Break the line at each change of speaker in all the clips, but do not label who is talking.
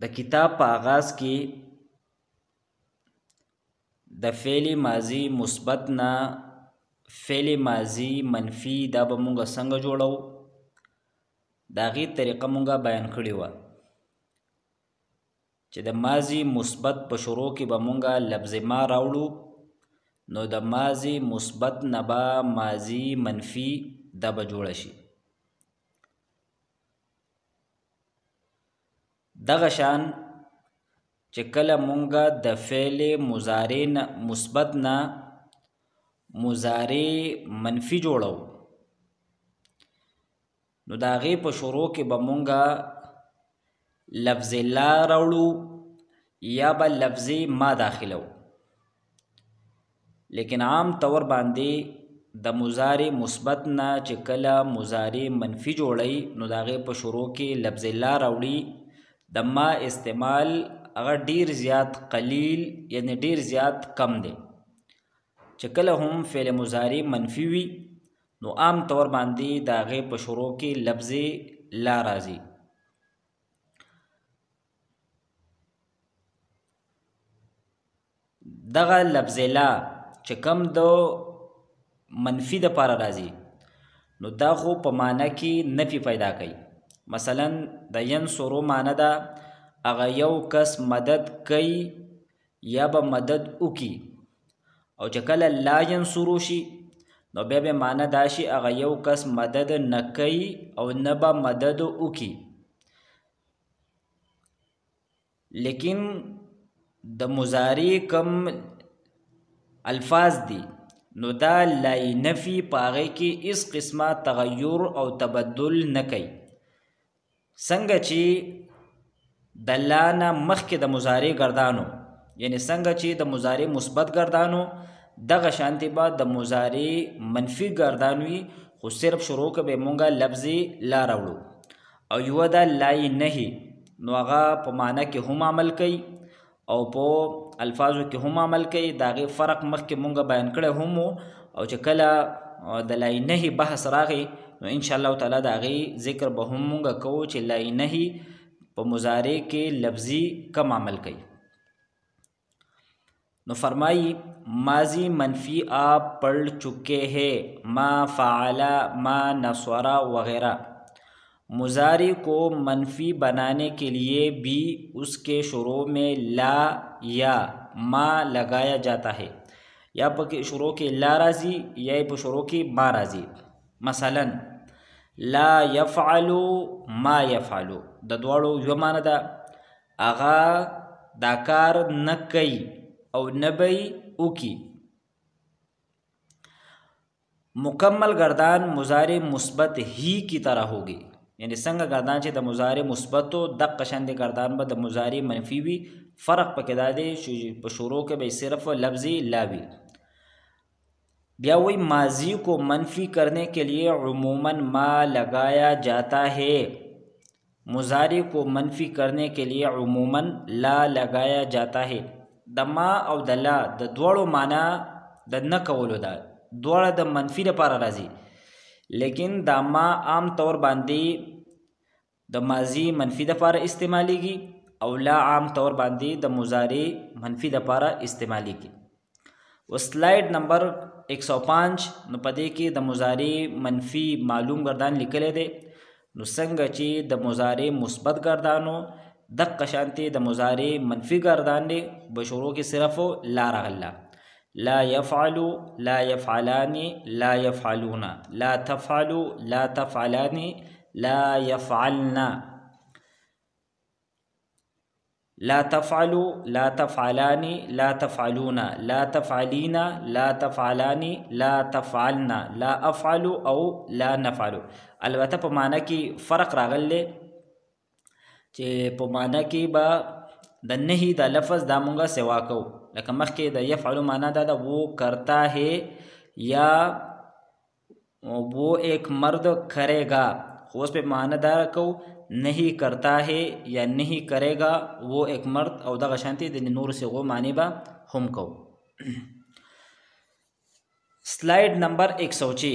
د کتاب په آغاز کې د فعل ماضی مثبت نه فعل ماضی منفی دا به مونږ څنګه جوړو د هغې طریقه مونږ بیان کړې وه چې د ماضی مثبت په شروع کې به مونږ لفظ ما راوړو نو د ماضی مثبت نه به ماضی منفی دا به جوړه شي. دغه شان چې کله مونږه د فعل مضارع مثبت نه مضارع منفی جوړو نو د هغې په شروع کې به مونږه لفظ لا راوړو یا به لفظ ما داخلو، لیکن عام طور باندې د مضارع مثبت نه چې کله مضارع منفی جوړی نو د هغې په شروع کې لفظ لا راوړي. د ما استعمال هغه ډیر زیات قلیل یعنی ډیر زیات کم دی. چې کله هم فعل مضارع منفی وي نو عام طور باندې د هغې په شروع کې لفظ لا راځي. دغه لفظ لا چې کم د منفی د پاره راځي نو دا خو په معنی کې نفی پیدا کوي. مثلا د ینصرو معنی ده هغه یو کس مدد کوي یا به مدد وکي، او چې کله لا ینصرو شي نو بیا به معنی دا شي هغه یو کس مدد نه کوي او نه به مدد وکي. لیکن د مضارع کم الفاظ دي نو دا لای نفی په هغې کې هیڅ قسمه تغیر او تبدل نه کوي. څنګه چې د لا نه مخکې د مضارع ګردانو یعنی څنګه چې د مضارع مثبت ګردانو دغه شانتې به د مضارع منفي ګردان وي، خو صرف شروع کې به مونږه لفظ لا راوړو او یوه ده لای نهي نو هغه په معنی کې هم عمل کوي او په الفاظو کې هم عمل کوي. د هغې فرق مخکې مونږ بیان کړی هم او چې کله د لای نهي بحث راغی نو انشاءالله تعالی د هغې ذکر به هم مونږ کوو چې لای نهي په مضارع کې لفظي کم عمل کوي. نو فرمائی ماضی منفی آپ پڑھ چکے ہیں ما فعلا ما نصورا وغیرہ. مضارع کو منفی بنانے کے لیے بھی اس کے شروع میں لا یا ما لگایا جاتا ہے، یا پا شروع کے لا راضی یا پا شروع کی ما راضی. مثلا لا یفعلو ما یفعلو د دوړو یو معنی ده هغه دا کار نه کوي او نه به وکي. مکمل گردان مضارع مثبت ہی کی طرح ہوگی، یعنی څنګه گردان چې د مضارع مثبت و دقه شانتې گردان به د مضارع منفی وي. فرق پکې دا دی چې په شروع کې به صرف لفظ لا وي. بیا وی ماضی کو منفی کرنے کے لیے عموماً ما لگایا جاتا ہے. مضارع کو منفی کرنے کے لیے عموماً لا لگایا جاتا ہے. د ما او د لا د دواړو معنی د نه کولو ده، دواړه د منفی لپاره راځي، لیکن دا ما عام طور باندې د ماضی منفی لپاره استعمالیږي او لا عام طور باندې د مضارع منفی لپاره استعمالیږي. و سلائیڈ نمبر 105 نو پدې کې د مضارع منفی معلوم گردان لیکلی دی. نو څنګه چې د مضارع مثبت گردانو دقه شانتې د مضارع منفی گردان دی به شروع کې صرف لا راغله. لا یفعلو لا یفعلانی لا یفعلون لا تفعلو لا تفعلانی لا یفعلنا لا تفعلو لا تفعلانی لا تفعلون لا تفعلین لا تفعلانی لا تفعلنا لا افعلو او لا نفعلو. البته په معنی کې فرق راغلی چې په معنی کې به د نهي د لفظ دا مونږه سوا کو، لکه مخکې د یفعلو معنی دا وہ کرتا ہے یا وہ ایک مرد کرے گا، خو اوس په معنی دا کو نہیں کرتا ہے یا نہیں کرے گا وہ ایک مرد، او دغه شانتې د نور صيغو معنی به هم کو. سلائیڈ نمبر 106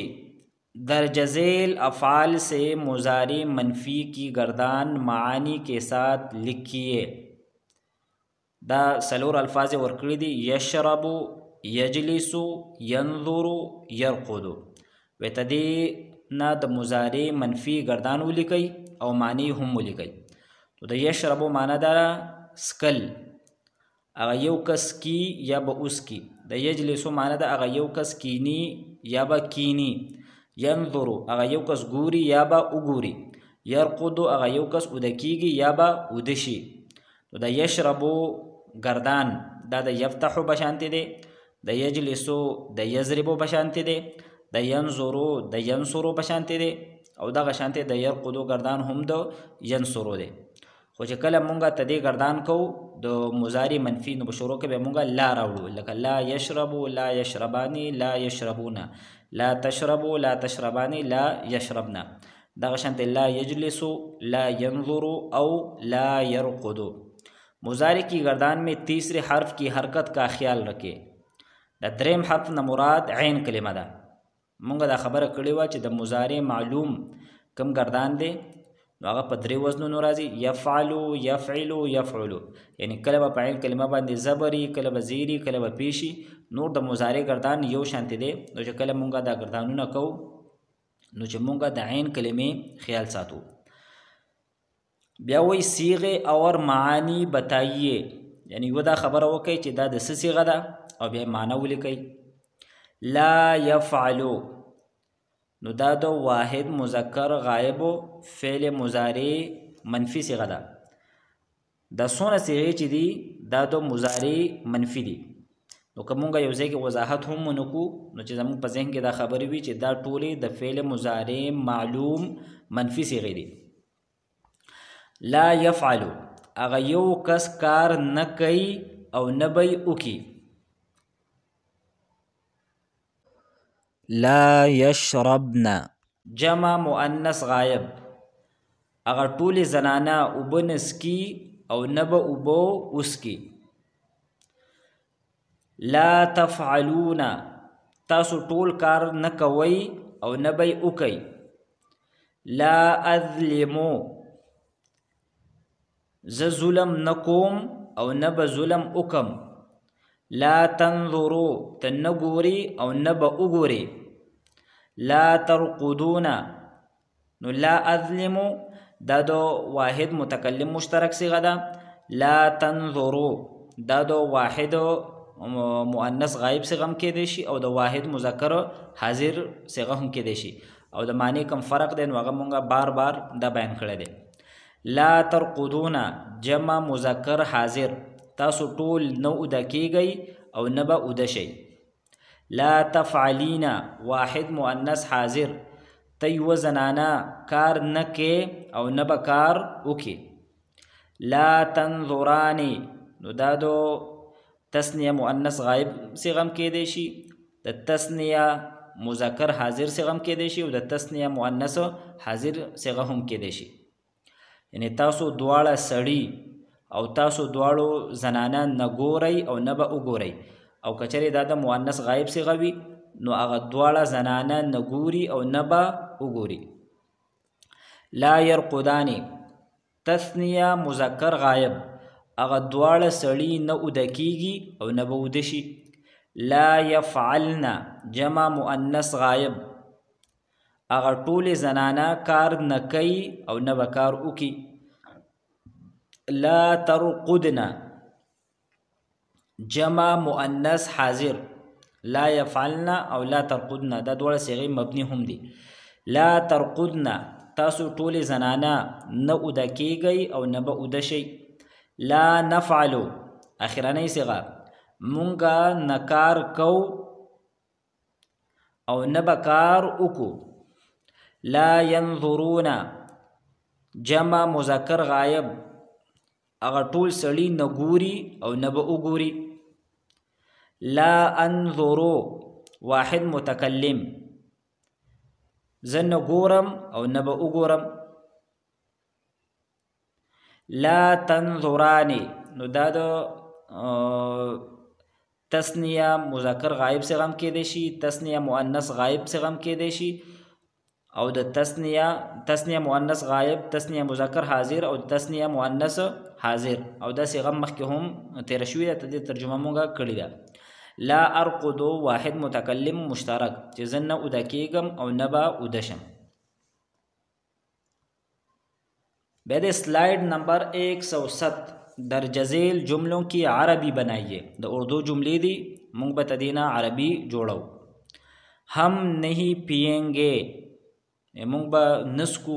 दर्ज झेल अफ़आल से मुज़ारी मनफी की गर्दान मानी के साथ लिखिए। दा सलोर अल्फाज वर्कड़ी दी यशरबु यजलिसु यंजुरु यरकुदु वेतदी ना द मुज़ारी मनफी गर्दान उलिकई और मानी हम उलिकई। तो द यशरबु माना दारा स्कल अगा यव कस की या ब उसकी। द यजलिसु माना दा अगा यव कस कीनी या ब कीनी। यंजुरु अगा यव कस गुरी या ब उगुरी। यरकुदु अगा यव कस उदकीगी या ब उदशी। तो द यशरबु गर्दान दा द यफ्तहु बशांति दे, द यजलिसु द यजरिबु बशांति दे, द यंजुरु द यंसुरु बशांति दे और दा गशांति द यरकुदु गर्दान हम दो यंसुरु दे। खो چې کله مونږه تدې گردان کو د مضارع منفی نو شروع کې به مونږه لا راوړو لکه لا یشربو لا یشربانی لا یشربونا لا تشربو لا تشربانی لا یشربنا دغه شانت لا یجلسو لا ينظرو او لا يرقدو۔ مضارع کی گردان میں تیسرے حرف کی حرکت کا خیال رکھے۔ د دریم حرف نه مراد عین کلمه ده۔ مونږه دا خبره کړې و چې د مضارع معلوم کم گردان دی نو هغه په درې وزنونو راځي، یفعلو یفعلو یفعلو، یعنی کله به په عین کلمه باندې زبري، کله به زیري، کله به پیشي، نور د مضارع گردان یو شانتی دی۔ نو چې کله مونږه دا گردانونه کو نو چې مونږه د عین کلمې خیال ساتو۔ بیا وی صیغه اور معانی بتائیے، یعنی یو دا خبره وکړي چې دا د څه صیغه ده او بیا معنی ولیکئ۔ لا یفعلو نو دا د واحد مذکر غائب فعل مضارع منفی صیغه ده۔ دا څونه صیغې چې دي دا د مضارع منفی دي، نو که مونږ یو ځای کې وضاحت هم ونکو نو چې زموږ په ذهن کې دا خبرې وي چې دا ټولې د فعل مضارع معلوم منفی صیغې دي۔ لا یفعلو هغه یو کس کار نه کوي او نه به یې وکړي۔ لا یشربنا جمع مؤنث غایب هغه ټولې زنانه اوبه نسکي او نه به اوبه وسکي۔ لا تفعلون تاسو ټول کار نه کوئ او نه به یې وکئ۔ لا اظلمو زه ظلم نه کوم او نه به ظلم وکم۔ لا تنظرو ته نه ګوري او نه به وګوري۔ لا ترقدون نو لا اظلمو دا د واحد متکلم مشترک صیغه ده، لا تنظرو دا د واحد مؤنث غایب صیغه هم کېدی شي او د واحد مذکر حاضر صیغه هم کېدی شي، او د معنی کم فرق دی نو هغه مونږه بار بار دا بیان کړی دی۔ لا ترقدون جمع مذکر حاضر تاسو ټول نه اوده کیږئ او نه به اوده شئ۔ لا تفعلینا واحد مؤنث حاضر ته یوه زنانه کار نه کې او نه به کار وکړي۔ لا تنظرانی نو دا د تسنیه مؤنث غایب صیغه هم کېدی شي، د تسنیه مذکر حاضر صیغه هم کېدی شي او د تسنیه مؤنث حاضر صیغه هم کېدی شي، یعنی تاسو دواړه سړي او تاسو دواړو زنانه نه ګورئ او نه به وګورئ، او کچرې دا د مؤنث غایب صیغه وي نو هغه دواړه زنانه نه ګوري او نه به وګوري۔ لا يرقدانی تثنیه مذکر غایب هغه دواړه سړي نه اوده کیږي او نه به اوده شي۔ لا یفعلن جمع مؤنث غایب هغه ټولې زنانه کار نه کوي او نه به کار وکړي۔ لا ترقدن جمع مؤنث حاضر لا يفعلن او لا ترقدن دا دواړه صيغې مبني هم دي۔ لا ترقدن تاسو ټولې زنانه نه اوده کیږئ او نه به اوده شئ۔ لا نفعلو اخرنۍ صيغه مونږه نه کار کو او نه به کار وکړو۔ لا ينظرون جمع مذکر غایب هغه ټول سړي نه ګوري او نه به وګوري۔ لا انظرو واحد متکلم زه نه ګورم او نه به وګورم۔ لا تنظرانی نو دا د تسنیه مذکر غایب څخه هم کېدی شي، تسنیه مؤنث غایب څخه هم کېدی شي، او د تسنیه مؤنث غائب، تسنیه مذکر حاضر او تسنیه مؤنث حاضر. او دا صيغه مخکې هم تیر شوې ده، ته ترجمه مونږه کړې ده. لا ارقد واحد متکلم مشترک، چې زه نه اوده کېږم او نه به اوده شم. بیا د سلائڈ نمبر 107 درج ذیل جملوں کی عربی بنائیے. د اردو جملې دي، مونږ به تدینا عربی جوړو. هم نہیں پیئیں گے، مونږ به نسکو،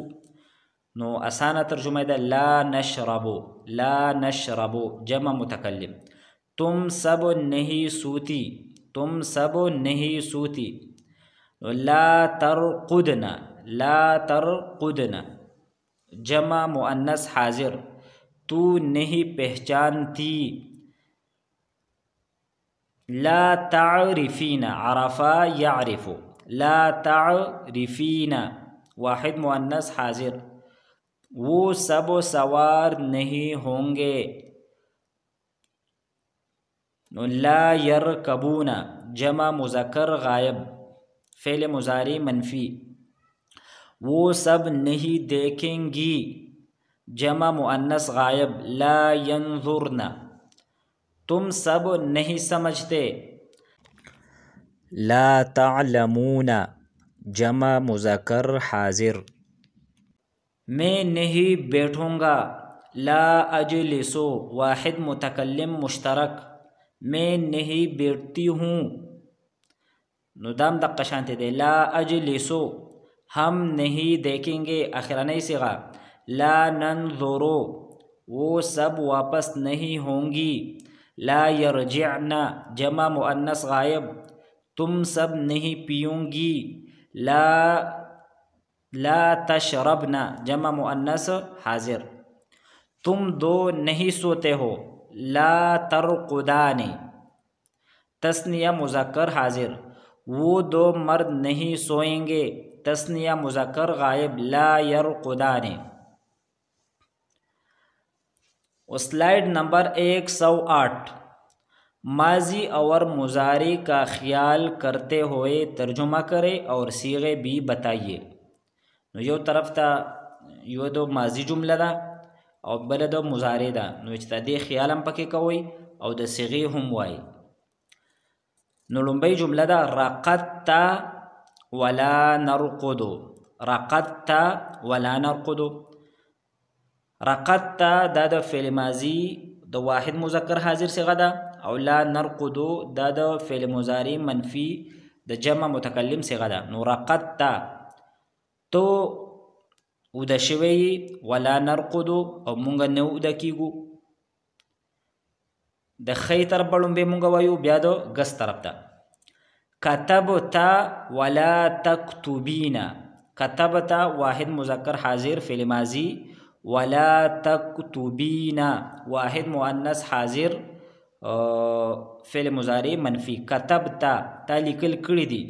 نو اسانه ترجمه ده لا نشربو. لا نشربو جمع متکلم. تم سب نہیں سوتی، تم سب نہیں سوتی. لا ترقدنا، لا ترقدنا جمع مؤنث حاضر. تو نہیں پہچانتی. لا تعرفین، عرفا یعرف. لا تعرفین واحد مؤنث حاضر. وہ سب سوار نہیں ہوں گے. لا یرکبون جمع مذکر غائب، فعل مضارع منفی. وہ سب نہیں دیکھیں گی جمع مؤنث غائب. لا ینظرن تم سب نہیں سمجھتے. لا تعلمون جمع مذکر حاضر. میں نہیں بیٹھوں گا. لا اجلسو واحد متکلم مشترک. میں نہیں بیٹھتی ہوں، نو دام دقه شانتی دی. لا اجلسو ہم نہیں دیکھیں گے آخرانی صیغہ. لا ننظرو وہ سب واپس نہیں ہوں گی. لا یرجعن جمع مؤنث غائب. تم سب نہیں پیوں گی. لا تشربن جمع مؤنث حاضر. تم دو نہیں سوتے ہو. لا ترقدان تسنیہ مذکر حاضر. وہ دو مرد نہیں سوئیں گے، تسنیہ مذکر غائب. لا یرقدان. سلائڈ نمبر 108 ماضی اور مضارع کا خیال کرتے ہوئے ترجمہ کرے اور صیغے بھی بتائیے. نو یو طرف ته یو دو ماضی جمله ده او بل د مضارع ده، نو چې د دې خیال هم پکې کوئ او د صیغې هم وایي. نو لومبۍ جمله ده رقدت ولا نرقد. رقدت ولا نرقد. رقدت دا د فعل ماضی د واحد مذکر حاضر صیغه ده، او لا نرقد دا د فعل مضارع منفی د جمع متکلم صیغه ده. نو رقدت تو اوده شوی، ولا نرقد او مونږ نه اوده کیږو. د خی طرف به لومبې مونږ وایو، بیا د ګس طرف ته. کتبت ولا تکتبین. کتبت واحد مذکر حاضر فعل ماضی. ولا تکتبین واحد مؤنث حاضر فعل مضارع منفی. کتبت تا لیکل کړي دي.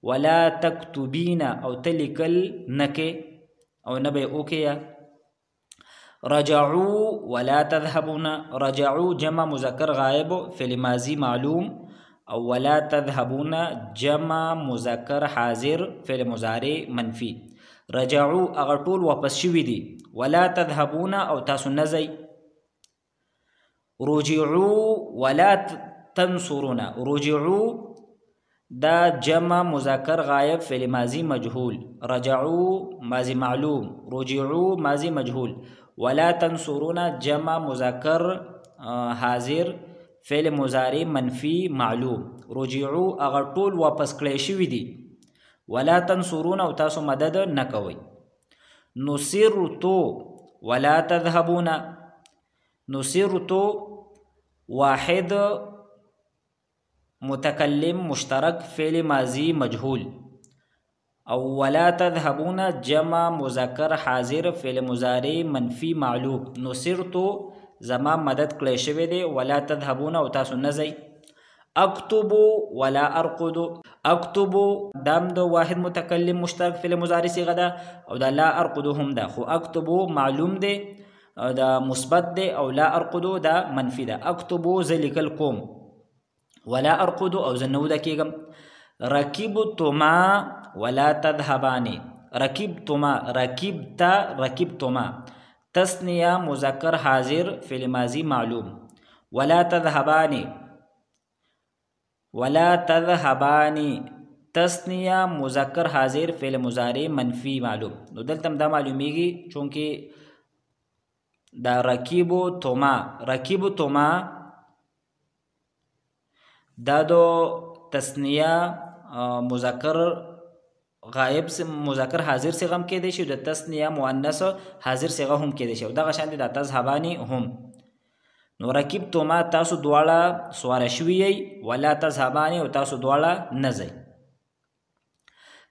ولا تکتبین او ته لیکل نکې او نه به اوکې یا. رجعوا ولا تذهبون. رجعوا جمع مذکر غائب فعل ماضی معلوم. او ولا تذهبون جمع مذکر حاضر فعل مضارع منفی. رجعوا اغه ټول واپس شوي دي. ولا تذهبون او تاسو نه ځئ. رجعوا ولا تنصرون. رجعوا دا جمع مذکر غائب فعل ماضی مجهول. رجعوا ماضی معلوم. رجعوا ماضی مجهول. ولا تنصرون جمع مذکر حاضر فعل مضارع منفی معلوم. رجعوا اغه ټول واپس کړی شوي دي. ولا تنصرون او تاسو مدد نه کوئ. نصرتو ولا تذهبون. نصرتو واحد متکلم مشترک فعل ماضی مجهول. او ولا تذهبون جمع مذکر حاضر فعل مضارع منفی معلوم. نصرتو زما مدد کړی شوی دی. ولا تذهبون او تاسو نه ځئ. اکتبو ولا ارقدو. اکتبو دام د واحد متکلم مشترک فعل مضارع صیغه ده، او دا لا ارقدو هم ده، خو اکتبو معلوم ده دا مثبت ده، او لا ارقدو دا منفی ده. اکتبو زه لیکل کوم. ولا ارقدو او زه نه اوده کیږم. رکبتما ولا تذهبانی. رکبتما، رکبتا رکبتما. تسنیہ مذکر حاضر فعل ماضی معلوم. ولا تذهبانی، ولا تذهبانی تسنیہ مذکر حاضر فعل مضارع منفی معلوم. نو دلته دا معلومیږي چونکه دا رکبتما، رکبتما دا دو تسنیہ مذکر غائب سے مذکر حاضر سے غم کې دی شي، د تسنیه مؤنث حاضر سے غم کې دی شي. دغه شان دي د تذهبانی هم. نو رکبتما تاسو دواړه سوار شوي یی، ولا تذهبانی او تاسو دواړه نه ځئ.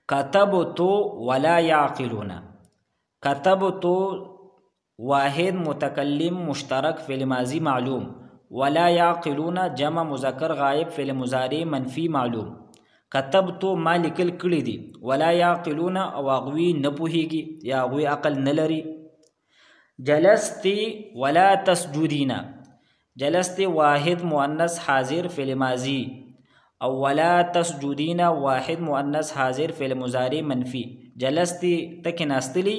کتبتو ولا یعقلون، کتبتو واحد متکلم مشترک فعل ماضی معلوم. ولا یعقلون جمع مذکر غائب فعل مضارع منفی معلوم. کتبتو ما لیکل کړي دي، ولا یعقلون او هغوی نه پوهیږي یا هغوی عقل نه لري. جلستی ولا تسجدین، جلستی واحد مؤنث حاضر فعل ماضی او ولا تسجدین واحد مؤنث حاضر فعل مضارع منفی. جلستی تک ناستلی،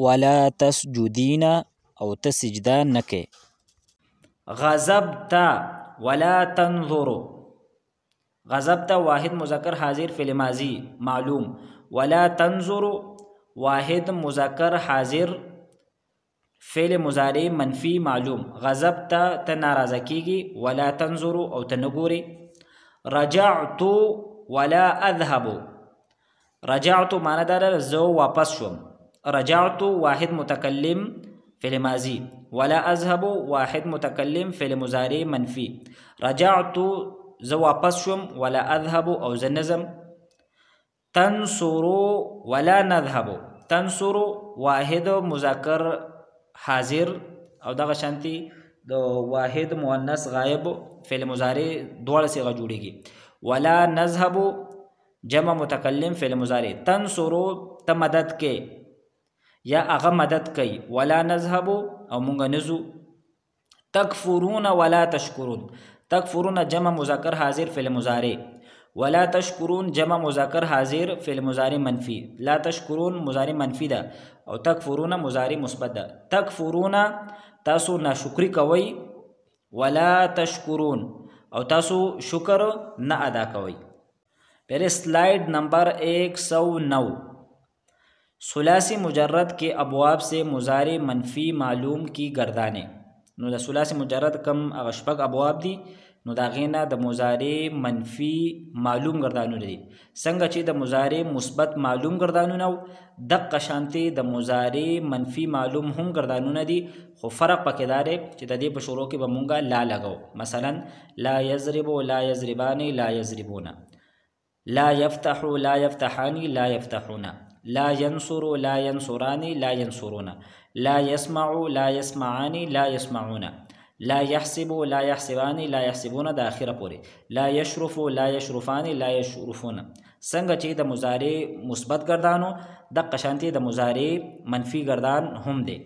ولا تسجدین او تسجدہ نکے. غضبت ولا تنظر، غضبت واحد مذکر حاضر فعل ماضی معلوم. ولا تنظر واحد مذکر حاضر فعل مضارع منفی معلوم. غضبت ته ناراضه کیږي، ولا تنظر او ته نه ګوري. رجعت ولا اذهب، رجعت معنی دار زه واپس شوم. رجعت واحد متکلم فعل ماضی، ولا اذهب واحد متکلم فعل مضارع منفی. رجعت زه واپس شوم، ولا اذهب او زه نظم. تنصر ولا نذهب، تنصر واحد مذکر حاضر او دغه شانتي د واحد مؤنث غائب فعل مضارع دواړه صيغه جوړیږي. ولا نذهب جمع متکلم فعل مضارع. تنصر ته مدد کې یا هغه مدد کوي، ولا نذهب او مونږ نزو. تکفرون ولا تشکرون، تکفرون جمع مذکر حاضر فعل مضارع. ولا تشکرون جمع مذکر حاضر فعل مضارع منفی. لا تشکرون مضارع منفی ده او تکفرون مضارع مثبت ده. تکفرون تاسو ناشکری کوي، ولا تشکرون او تاسو شکر نه ادا کوي. پہلے سلائیڈ نمبر 109. ثلاثی مجرد کے ابواب سے مضارع منفی معلوم کی گردانیں. نو د ثلاثی مجرد کم هغه شپږ ابواب دي، نو دا غینه د مضارع منفی معلوم گردانونه دي. څنګه چې د مضارع مثبت معلوم گردانونه او دقه شانتي د مضارع منفی معلوم هم گردانونه دي، خو فرق پکې دا دی چې د دې په شروع کې به مونږه لا لګو. مثلا لا یضرب، لا یضربان، لا یضربون. لا یفتح، لا یفتحان، لا یفتحون. لا ينصر، لا ينصران، لا ينصرون. لا يسمع، لا يسمعان، لا يسمعون. لا يحسب، لا يحسبان، لا يحسبون دا آخره پوری. لا يشرف، لا يشرفان، لا يشرفون. څنګه چې د مضارع مثبت گردانو د قشانتی د مضارع منفی گردان هم دی.